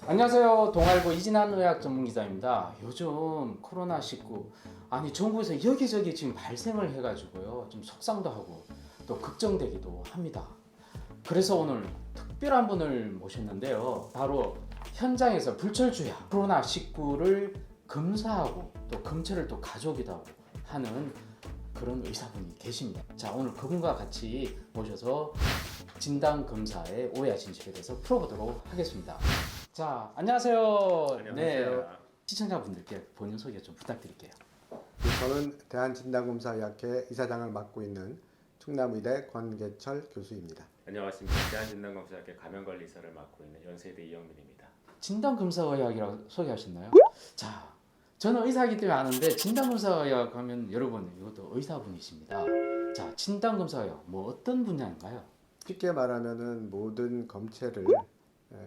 안녕하세요. 동아일보 이진한 의학 전문기자입니다. 요즘 코로나19 전국에서 여기저기 지금 발생을 해가지고요. 좀 속상도 하고 또 걱정되기도 합니다. 그래서 오늘 특별한 분을 모셨는데요. 바로 현장에서 불철주야 코로나19를 검사하고 또 검체를 또 가져오기도 하고 하는 그런 의사분이 계십니다. 자, 오늘 그분과 같이 모셔서 진단검사의 오해와 진실에 대해서 풀어보도록 하겠습니다. 자, 안녕하세요. 안녕하세요. 네, 시청자분들께 본인 소개 좀 부탁드릴게요. 저는 대한진단검사의학회 이사장을 맡고 있는 충남의대 권계철 교수입니다. 안녕하십니까. 대한진단검사학회 감염관리사를 맡고 있는 연세대 이영민입니다. 진단검사의학이라고 소개하셨나요? 자, 저는 의사이기 때문에 아는데 진단검사의학 하면 여러분 이것도 의사분이십니다. 자, 진단검사의학 뭐 어떤 분야인가요? 쉽게 말하면은 모든 검체를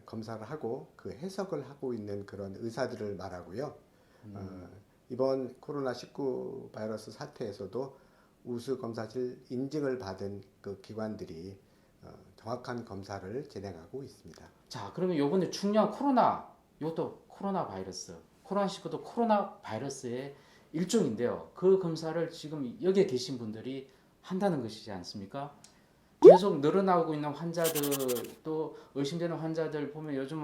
검사를 하고 그 해석을 하고 있는 그런 의사들을 말하고요. 이번 코로나19 바이러스 사태에서도 우수 검사실 인증을 받은 그 기관들이 정확한 검사를 진행하고 있습니다. 자, 그러면 요번에 중요한 이것도 코로나 바이러스, 코로나19도 코로나 바이러스의 일종인데요. 그 검사를 지금 여기에 계신 분들이 한다는 것이지 않습니까? 계속 늘어나고 있는 환자들, 또 의심되는 환자들 보면 요즘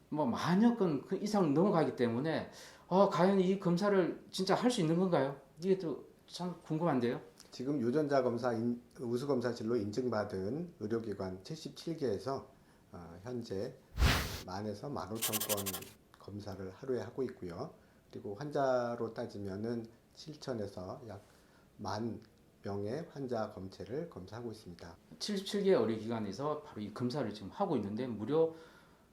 뭐 만여 건 그 이상 넘어가기 때문에 과연 이 검사를 진짜 할 수 있는 건가요? 이게 또 참 궁금한데요. 지금 유전자 검사 우수 검사실로 인증받은 의료기관 77개에서 현재 만에서 15,000건 검사를 하루에 하고 있고요. 그리고 환자로 따지면은 7천에서 약 10,000명의 환자 검체를 검사하고 있습니다. 77개 의료기관에서 바로 이 검사를 지금 하고 있는데 무려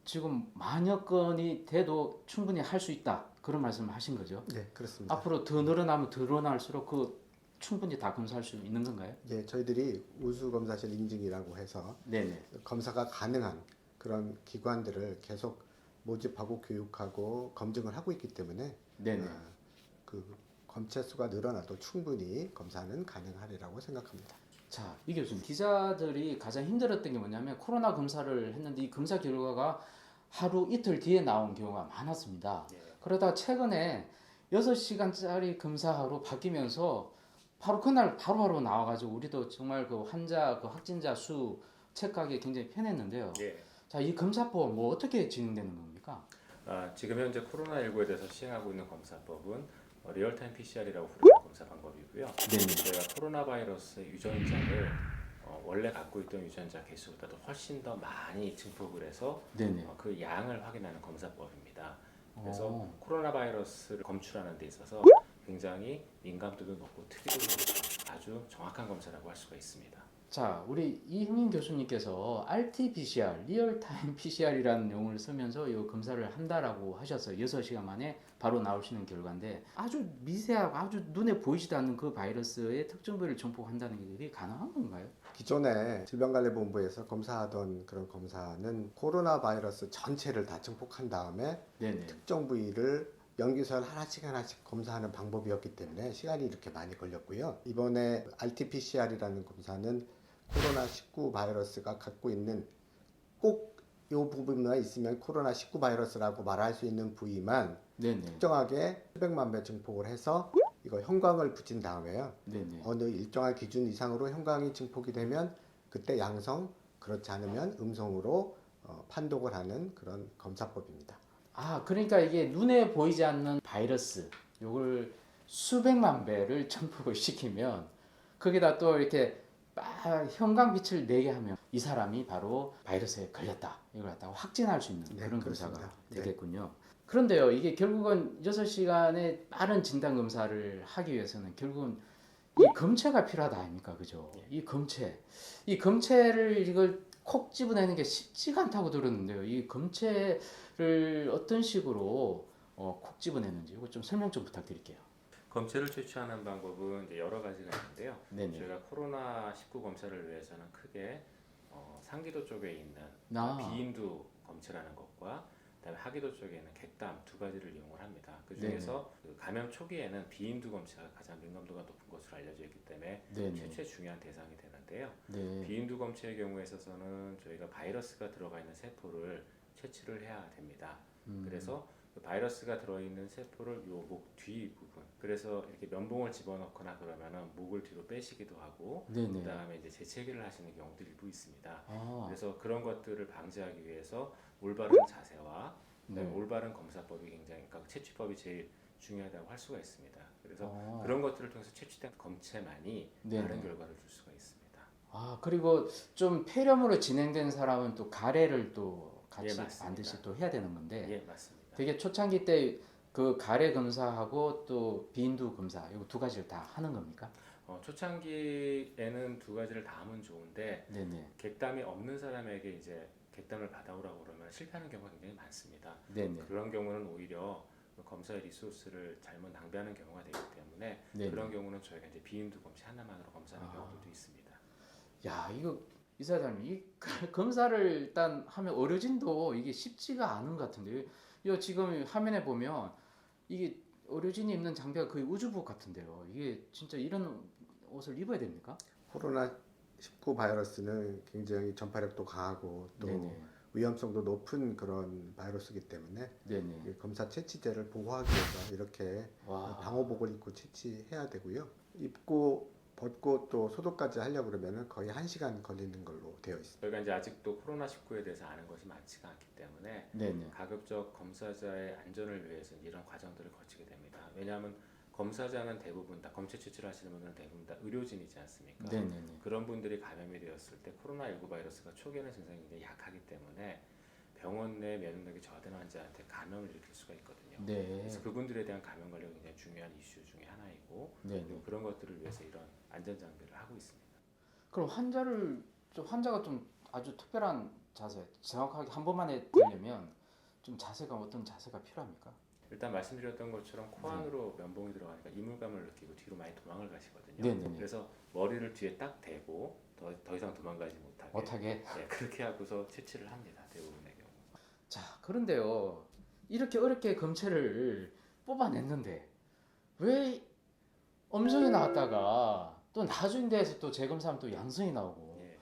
지금 만여 건이 돼도 충분히 할 수 있다. 그런 말씀을 하신 거죠? 네, 그렇습니다. 앞으로 더 늘어나면 더 늘어날수록 충분히 다 검사할 수 있는 건가요? 예, 저희들이 우수 검사실 인증이라고 해서 네네. 검사가 가능한 그런 기관들을 계속 모집하고 교육하고 검증을 하고 있기 때문에 네네. 그 검체 수가 늘어나도 충분히 검사는 가능하리라고 생각합니다. 자, 이 교수님, 기자들이 가장 힘들었던 게 뭐냐면 코로나 검사를 했는데 이 검사 결과가 하루 이틀 뒤에 나온 경우가 많았습니다. 그러다 최근에 6시간짜리 검사로 바뀌면서 바로 그날 바로바로 나와가지고 우리도 정말 그 환자, 그 확진자 수 체크하기 굉장히 편했는데요. 자, 이 검사법 뭐 어떻게 진행되는 겁니까? 지금 현재 코로나19에 대해서 시행하고 있는 검사법은 리얼타임 PCR이라고 부르는 검사 방법이고요. 저희가 코로나 바이러스 유전자를 원래 갖고 있던 유전자 개수보다도 훨씬 더 많이 증폭을 해서 그 양을 확인하는 검사법입니다. 그래서 코로나 바이러스를 검출하는 데 있어서 굉장히 민감도도 높고 특이도도 높고 아주 정확한 검사라고 할 수가 있습니다. 자, 우리 이흥인 교수님께서 RT-PCR, 리얼타임 PCR이라는 용어를 쓰면서 이 검사를 한다라고 하셔서 6시간 만에 바로 나올 수 있는 결과인데 아주 미세하고 아주 눈에 보이지도 않는 그 바이러스의 특정 부위를 정폭한다는 게 가능한 건가요? 기존에 질병관리본부에서 검사하던 그런 검사는 코로나 바이러스 전체를 다 증폭한 다음에 특정 부위를 연기설 하나씩 검사하는 방법이었기 때문에 시간이 이렇게 많이 걸렸고요. 이번에 RT-PCR이라는 검사는 코로나19 바이러스가 갖고 있는 꼭 이 부분만 있으면 코로나19 바이러스라고 말할 수 있는 부위만 특정하게 수백만 배 증폭을 해서 이거 형광을 붙인 다음에요. 어느 일정한 기준 이상으로 형광이 증폭이 되면 그때 양성, 그렇지 않으면 음성으로 판독을 하는 그런 검사법입니다. 그러니까 이게 눈에 보이지 않는 바이러스, 요걸 수백만 배를 증폭을 시키면 거기다 또 이렇게 형광빛을 내게 하면 이 사람이 바로 바이러스에 걸렸다. 이걸 갖다가 확진할 수 있는 그런 검사가 되겠군요. 그런데요, 이게 결국은 6시간의 빠른 진단 검사를 하기 위해서는 결국은 이 검체가 필요하다 아닙니까? 그죠? 이 검체를 이걸 콕 집어내는 게 쉽지가 않다고 들었는데요. 이 검체를 어떤 식으로 콕 집어내는지 이거 좀 설명 좀 부탁드릴게요. 검체를 채취하는 방법은 이제 여러 가지가 있는데요. 저희가 코로나19 검사를 위해서는 크게 상기도 쪽에 있는 비인두 검체라는 것과 그다음에 하기도 쪽에 있는 객담 두 가지를 이용을 합니다. 그 중에서 그 감염 초기에는 비인두 검체가 가장 민감도가 높은 것으로 알려져 있기 때문에 최초의 중요한 대상이 되는데요. 비인두 검체의 경우에 있어서는 저희가 바이러스가 들어가 있는 세포를 채취를 해야 됩니다. 그래서 그 바이러스가 들어있는 세포를 요 목 뒤 부분, 그래서 이렇게 면봉을 집어넣거나 그러면은 목을 뒤로 빼시기도 하고, 네네. 그다음에 이제 재채기를 하시는 경우도 일부 있습니다. 아, 그래서 그런 것들을 방지하기 위해서 올바른 자세와 네. 올바른 검사법이 굉장히, 그러니까 채취법이 제일 중요하다고 할 수가 있습니다. 그래서 아. 그런 것들을 통해서 채취된 검체만이 네네. 다른 결과를 줄 수가 있습니다. 아, 그리고 좀 폐렴으로 진행된 사람은 또 가래를 또 같이 예, 맞습니다. 반드시 또 해야 되는 건데 예, 맞습니다. 되게 초창기 때 그 가래 검사하고 또 빈두 검사 이거 두 가지를 다 하는 겁니까? 초창기에는 두 가지를 다 하면 좋은데 네네. 객담이 없는 사람에게 이제 객담을 받아오라고 그러면 실패하는 경우가 굉장히 많습니다. 네네. 그런 경우는 오히려 그 검사의 리소스를 잘못 낭비하는 경우가 되기 때문에 네네. 그런 경우는 저희가 이제 비인두 검체 하나만으로 검사하는 아. 경우도 있습니다. 야, 이거 이사장님 이 검사를 일단 하면 의료진도 이게 쉽지가 않은 것 같은데 이거 지금 화면에 보면 이게 의료진이 입는 장비가 거의 우주복 같은데요. 이게 진짜 이런 옷을 입어야 됩니까? 코로나19 바이러스는 굉장히 전파력도 강하고 또 네네. 위험성도 높은 그런 바이러스이기 때문에 네네. 이 검사 채취제를 보호하기 위해서 이렇게 와. 방호복을 입고 채취해야 되고요. 입고 벗고 또 소독까지 하려고 그러면 거의 1시간 걸리는 걸로 되어 있습니다. 저희가 이제 아직도 코로나19에 대해서 아는 것이 많지가 않기 때문에 네네. 가급적 검사자의 안전을 위해서 이런 과정들을 거치게 됩니다. 왜냐하면 검사자는 대부분 다 검체 채취를 하시는 분들은 대부분 다 의료진이지 않습니까? 네네네. 그런 분들이 감염이 되었을 때 코로나19 바이러스가 초기에는 증상이 굉장히 약하기 때문에 병원 내 면역력이 저하된 환자한테 감염을 일으킬 수가 있거든요. 네. 그래서 그분들에 대한 감염 관리가 굉장히 중요한 이슈 중에 하나이고, 네네. 그리고 그런 것들을 위해서 이런 안전 장비를 하고 있습니다. 그럼 환자가 좀 아주 특별한 자세, 정확하게 한 번만에 되려면 좀 자세가 어떤 자세가 필요합니까? 일단 말씀드렸던 것처럼 코 안으로 면봉이 들어가니까 이물감을 느끼고 뒤로 많이 도망을 가시거든요. 네네네. 그래서 머리를 뒤에 딱 대고 더 이상 도망가지 못하게 네, 그렇게 하고서 채취를 합니다. 대부분의 경우. 자, 그런데요. 이렇게 어렵게 검체를 뽑아냈는데 왜 음성이 나왔다가 또 나중 돼서 또 재검사하면 또 양성이 나오고 예.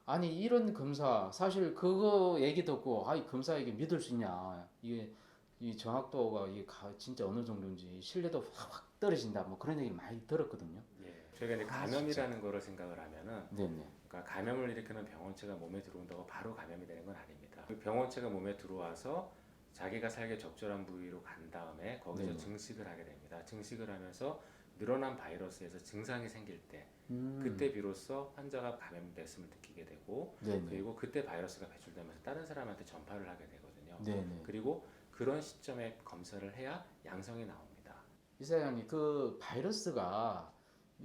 아니 이런 검사 사실 그거 얘기 듣고 아이 검사 이게 믿을 수 있냐 이게 이 정확도가 이게 진짜 어느 정도인지 신뢰도 확 떨어진다 뭐 그런 얘기 많이 들었거든요. 예. 저희가 이제 감염이라는 거를 생각을 하면은, 네네. 그러니까 감염을 일으키는 병원체가 몸에 들어온다고 바로 감염이 되는 건 아닙니다. 그 병원체가 몸에 들어와서 자기가 살기 적절한 부위로 간 다음에 거기서 네네. 증식을 하게 됩니다. 증식을 하면서 늘어난 바이러스에서 증상이 생길 때 음. 그때 비로소 환자가 감염됐음을 느끼게 되고, 네네. 그리고 그때 바이러스가 배출되면서 다른 사람한테 전파를 하게 되거든요. 네네. 그리고 그런 시점에 검사를 해야 양성이 나옵니다. 이사장님 그 바이러스가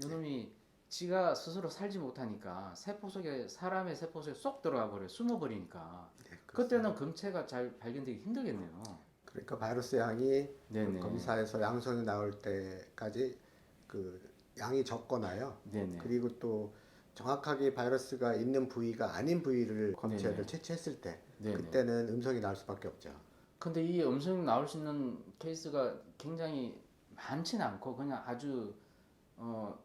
이놈이 지가 스스로 살지 못하니까 세포 속에 사람의 세포 속에 쏙 들어가 버려 숨어버리니까 네, 그렇습니다. 그때는 검체가 잘 발견되기 힘들겠네요. 그러니까 바이러스 양이 네네. 검사에서 양성이 나올 때까지 그 양이 적거나요. 네네. 그리고 또 정확하게 바이러스가 있는 부위가 아닌 부위를 검체를 네네. 채취했을 때 네네. 그때는 음성이 나올 수밖에 없죠. 근데 이 음성이 나올 수 있는 케이스가 굉장히 많지는 않고 그냥 아주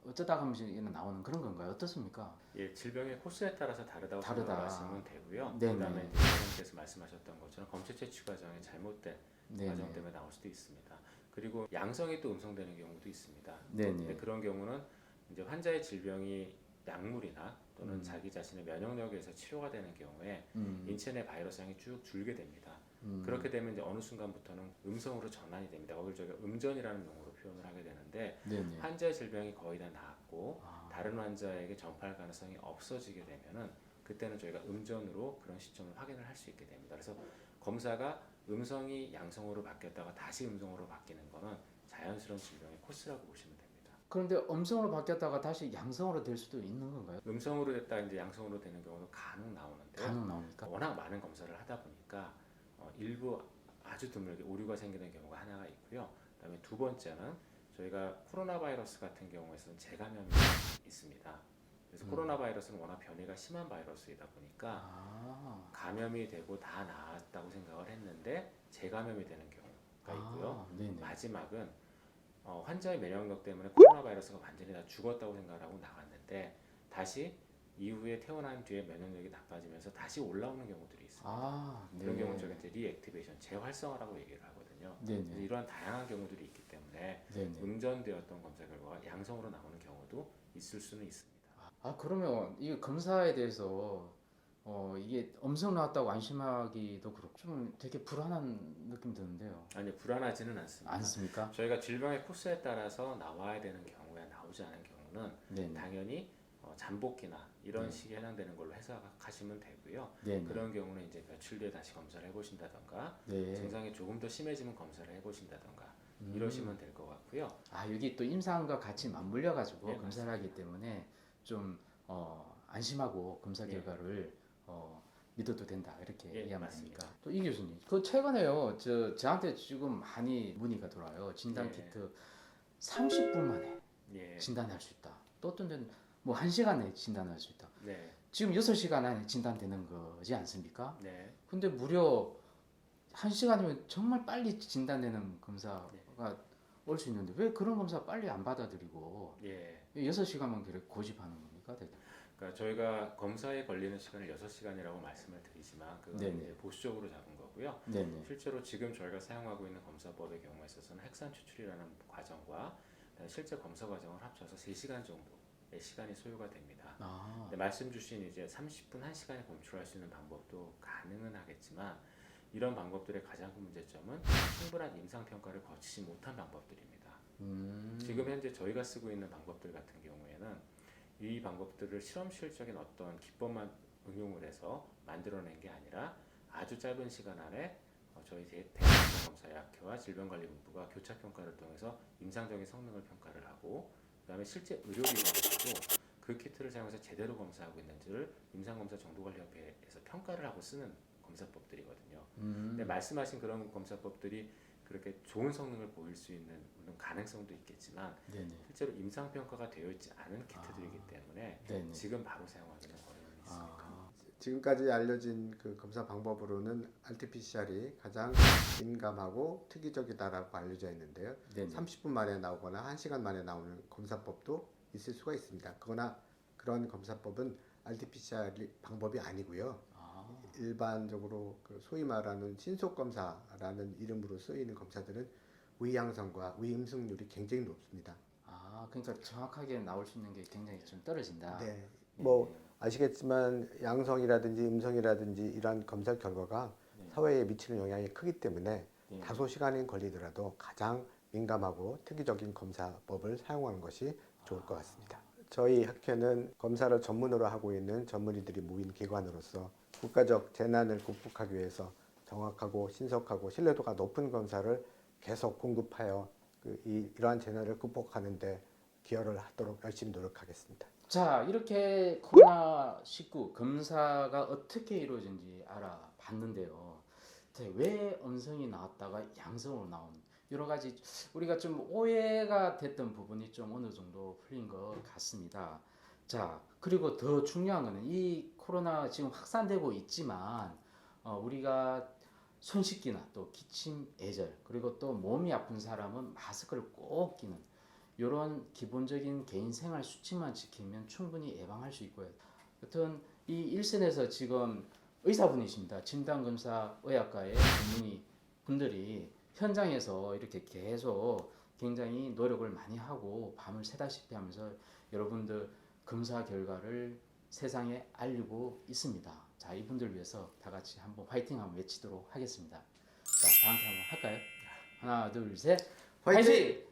어쩌다 한 번씩 나오는 그런 건가요? 어떻습니까? 예, 질병의 코스에 따라서 다르다고 다르다. 생각하시면 되고요. 네네. 그다음에 이제 선생님께서 말씀하셨던 것처럼 검체 채취 과정이 잘못된 네네. 과정 때문에 나올 수도 있습니다. 그리고 양성이 또 음성되는 경우도 있습니다. 네네. 근데 그런 경우는 이제 환자의 질병이 약물이나 또는 음. 자기 자신의 면역력에 의해서 치료가 되는 경우에 인체 내 바이러스 양이 쭉 줄게 됩니다. 그렇게 되면 이제 어느 순간부터는 음성으로 전환이 됩니다. 거기를 저희가 음전이라는 용어로 표현을 하게 되는데, 네네. 환자의 질병이 거의 다 나았고 아. 다른 환자에게 전파할 가능성이 없어지게 되면은 그때는 저희가 음전으로 그런 시점을 확인을 할 수 있게 됩니다. 그래서 검사가 음성이 양성으로 바뀌었다가 다시 음성으로 바뀌는 거는 자연스러운 질병의 코스라고 보시면 됩니다. 그런데 음성으로 바뀌었다가 다시 양성으로 될 수도 있는 건가요? 음성으로 됐다 이제 양성으로 되는 경우도 간혹 나오는데요. 간혹 나옵니까? 워낙 많은 검사를 하다 보니까 일부 아주 드물게 오류가 생기는 경우가 하나가 있고요. 그다음에 두 번째는 저희가 코로나 바이러스 같은 경우에서는 재감염이 있습니다. 그래서 코로나 바이러스는 워낙 변이가 심한 바이러스이다 보니까 아. 감염이 되고 다 나았다고 생각을 했는데 재감염이 되는 경우가 있고요. 네네. 마지막은 환자의 면역력 때문에 코로나 바이러스가 완전히 다 죽었다고 생각을 하고 나갔는데 다시 이후에 퇴원한 뒤에 면역력이 나빠지면서 다시 올라오는 경우들이 있습니다. 아, 그런 네. 경우는 저희가 이제 리액티베이션, 재활성화라고 얘기를 하거든요. 네네. 그래서 이러한 다양한 경우들이 있기 때문에 네네. 운전되었던 검사 결과가 양성으로 나오는 경우도 있을 수는 있습니다. 아, 그러면 이 검사에 대해서 이게 음성 나왔다고 안심하기도 그렇고 좀 되게 불안한 느낌 드는데요. 아니, 불안하지는 않습니다. 않습니까? 저희가 질병의 코스에 따라서 나와야 되는 경우에 나오지 않은 경우는 네네. 당연히 잠복기나 이런 네. 시기에 해당되는 걸로 해석하시면 되고요. 네네. 그런 경우는 이제 며칠 뒤에 다시 검사를 해보신다던가 네. 증상이 조금 더 심해지면 검사를 해보신다던가 음. 이러시면 될 것 같고요. 아, 여기 또 임상과 같이 맞물려 가지고 네, 검사를 하기 때문에 좀 안심하고 검사 네. 결과를 믿어도 된다 이렇게 예, 이해하면 맞습니다. 됩니까? 또 이 교수님, 그 최근에요, 저한테 지금 많이 문의가 들어와요. 진단 예. 키트 30분 만에 예. 진단할 수 있다. 또 어떤 데는 뭐 1시간 내에 진단할 수 있다. 네. 지금 6시간 안에 진단되는 거지 않습니까? 네. 근데 무려 1시간이면 정말 빨리 진단되는 검사가 올 수 있는데 왜 그런 검사 빨리 안 받아들이고 예. 6시간만 그렇게 고집하는 겁니까? 대체? 그러니까 저희가 검사에 걸리는 시간을 6시간이라고 말씀을 드리지만 그건 네네. 이제 보수적으로 잡은 거고요. 네네. 실제로 지금 저희가 사용하고 있는 검사법의 경우에 있어서는 핵산 추출이라는 과정과 실제 검사 과정을 합쳐서 3시간 정도의 시간이 소요가 됩니다. 아, 근데 말씀 주신 이제 30분, 1시간에 검출할 수 있는 방법도 가능은 하겠지만 이런 방법들의 가장 큰 문제점은 충분한 임상 평가를 거치지 못한 방법들입니다. 지금 현재 저희가 쓰고 있는 방법들 같은 경우에는 이 방법들을 실험실적인 어떤 기법만 응용을 해서 만들어낸 게 아니라 아주 짧은 시간 안에 저희 대한건강검사의학회와 질병관리본부가 교차 평가를 통해서 임상적인 성능을 평가를 하고 그다음에 실제 의료기관에서도 그 키트를 사용해서 제대로 검사하고 있는지를 임상검사 정도관리협회에서 평가를 하고 쓰는 검사법들이거든요. 근데 말씀하신 그런 검사법들이 그렇게 좋은 성능을 보일 수 있는 물론 가능성도 있겠지만 네네. 실제로 임상 평가가 되어 있지 않은 키트들이기 때문에 네네. 지금 바로 사용하기는 어려움이 있습니다. 지금까지 알려진 그 검사 방법으로는 RT-PCR이 가장 민감하고 특이적이다라고 알려져 있는데요. 네네. 30분 만에 나오거나 1시간 만에 나오는 검사법도 있을 수가 있습니다. 그러나 그런 검사법은 RT-PCR 방법이 아니고요. 일반적으로 그 소위 말하는 신속 검사라는 이름으로 쓰이는 검사들은 위양성과 위음승률이 굉장히 높습니다. 아, 그러니까 정확하게 나올 수 있는 게 굉장히 좀 떨어진다. 네. 뭐 아시겠지만 양성이라든지 음성이라든지 이러한 검사 결과가 사회에 미치는 영향이 크기 때문에 다소 시간이 걸리더라도 가장 민감하고 특이적인 검사법을 사용하는 것이 좋을 것 같습니다. 저희 학회는 검사를 전문으로 하고 있는 전문의들이 모인 기관으로서 국가적 재난을 극복하기 위해서 정확하고 신속하고 신뢰도가 높은 검사를 계속 공급하여 이러한 재난을 극복하는 데 기여를 하도록 열심히 노력하겠습니다. 자, 이렇게 코로나19 검사가 어떻게 이루어진지 알아봤는데요. 왜 음성이 나왔다가 양성으로 나온 여러 가지 우리가 좀 오해가 됐던 부분이 좀 어느 정도 풀린 것 같습니다. 자, 그리고 더 중요한 거는 이 코로나 지금 확산되고 있지만 우리가 손 씻기나 또 기침, 애절 그리고 또 몸이 아픈 사람은 마스크를 꼭 끼는 이런 기본적인 개인 생활 수칙만 지키면 충분히 예방할 수 있고요. 여튼 이 일선에서 지금 의사분이십니다. 진단검사의학과의 전문의 분들이 현장에서 이렇게 계속 굉장히 노력을 많이 하고 밤을 새다시피 하면서 여러분들 검사 결과를 세상에 알리고 있습니다. 자, 이분들 위해서 다 같이 한번 화이팅 한번 외치도록 하겠습니다. 자, 다 함께 한번 할까요? 하나, 둘, 셋. 화이팅!